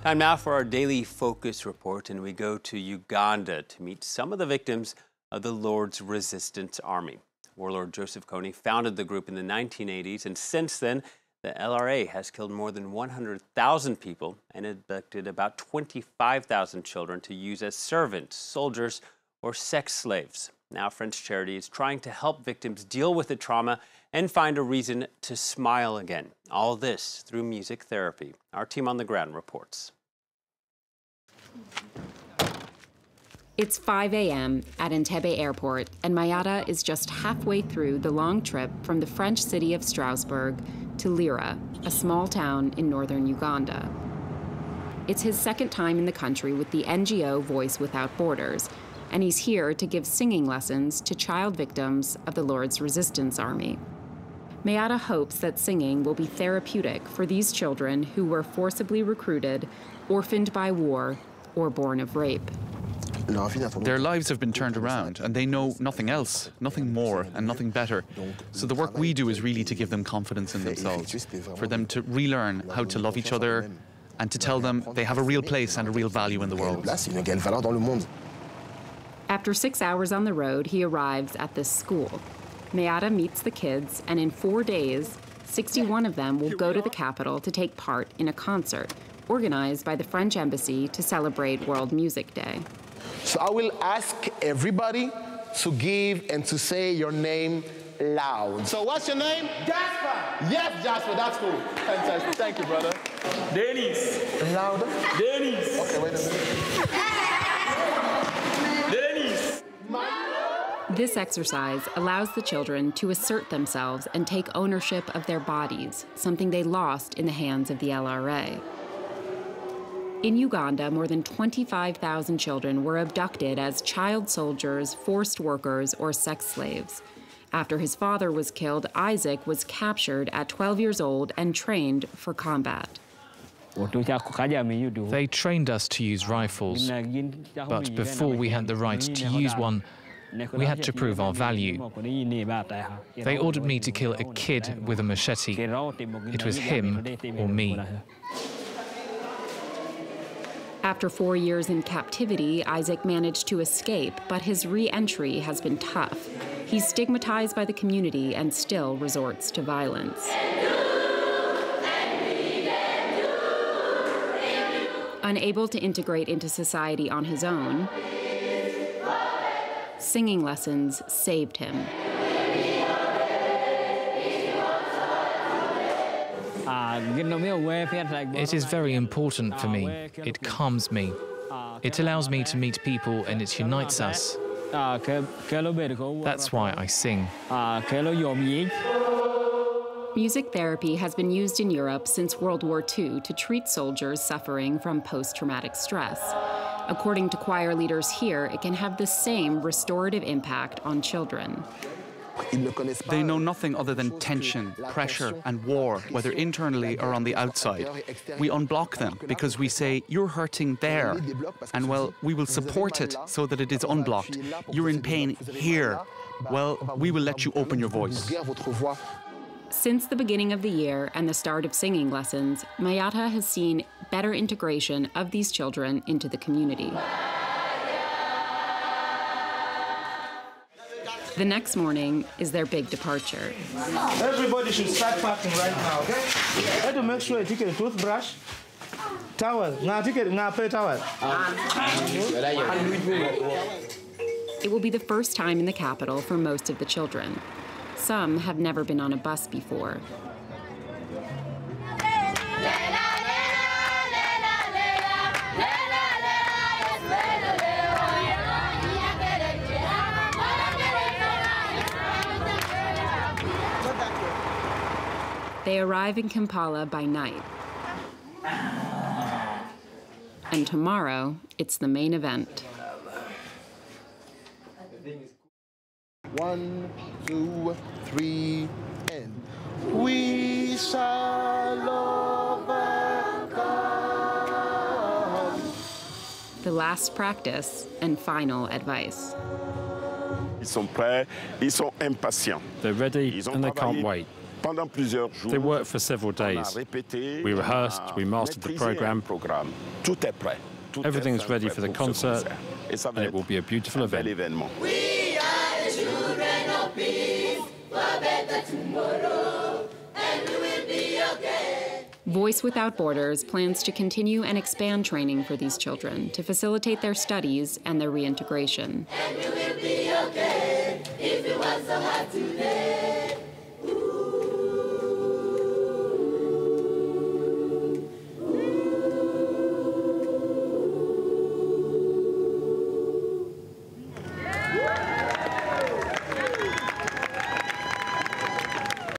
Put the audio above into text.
Time now for our daily focus report, and we go to Uganda to meet some of the victims of the Lord's Resistance Army. Warlord Joseph Kony founded the group in the 1980s, and since then, the LRA has killed more than 100,000 people and abducted about 25,000 children to use as servants, soldiers, or sex slaves. Now, French Charity is trying to help victims deal with the trauma and find a reason to smile again. All this through music therapy. Our team on the ground reports. It's 5 a.m. at Entebbe Airport, and Mayata is just halfway through the long trip from the French city of Strasbourg to Lira, a small town in northern Uganda. It's his second time in the country with the NGO Voice Without Borders, and he's here to give singing lessons to child victims of the Lord's Resistance Army. Mayata hopes that singing will be therapeutic for these children who were forcibly recruited, orphaned by war, or born of rape. Their lives have been turned around, and they know nothing else, nothing more, and nothing better. So the work we do is really to give them confidence in themselves, for them to relearn how to love each other, and to tell them they have a real place and a real value in the world. After 6 hours on the road, he arrives at this school. Mayata meets the kids, and in 4 days, 61 of them will go to the capital to take part in a concert organized by the French Embassy to celebrate World Music Day. So I will ask everybody to give and to say your name loud. So what's your name? Jasper. Yes, Jasper, that's cool. Fantastic. Thank you, brother. Dennis. Louder. Dennis. Okay, wait a minute. Dennis. This exercise allows the children to assert themselves and take ownership of their bodies, something they lost in the hands of the LRA. In Uganda, more than 25,000 children were abducted as child soldiers, forced workers, or sex slaves. After his father was killed, Isaac was captured at 12 years old and trained for combat. They trained us to use rifles, but before we had the right to use one, we had to prove our value. They ordered me to kill a kid with a machete. It was him or me. After 4 years in captivity, Isaac managed to escape, but his re-entry has been tough. He's stigmatized by the community and still resorts to violence. Unable to integrate into society on his own, singing lessons saved him. It is very important for me. It calms me. It allows me to meet people and it unites us. That's why I sing. Music therapy has been used in Europe since World War II to treat soldiers suffering from post-traumatic stress. According to choir leaders here, it can have the same restorative impact on children. They know nothing other than tension, pressure, and war, whether internally or on the outside. We unblock them because we say, you're hurting there, and well, we will support it so that it is unblocked. You're in pain here. Well, we will let you open your voice. Since the beginning of the year and the start of singing lessons, Mayata has seen better integration of these children into the community. The next morning is their big departure. Everybody should start packing right now, okay? You have to make sure you take a toothbrush, towel. Now take it, now pay towel. It will be the first time in the capital for most of the children. Some have never been on a bus before. They arrive in Kampala by night. And tomorrow, it's the main event. 1, 2, 3, and we shall overcome. The last practice and final advice. Ils sont prêts, ils sont impatients. They're ready and they can't wait. They worked for several days. We rehearsed, we mastered the program. Everything's ready for the concert, and it will be a beautiful event. We are the children of peace, for a better tomorrow, and we will be okay. Voice Without Borders plans to continue and expand training for these children to facilitate their studies and their reintegration. And we will be okay if it was so hard today.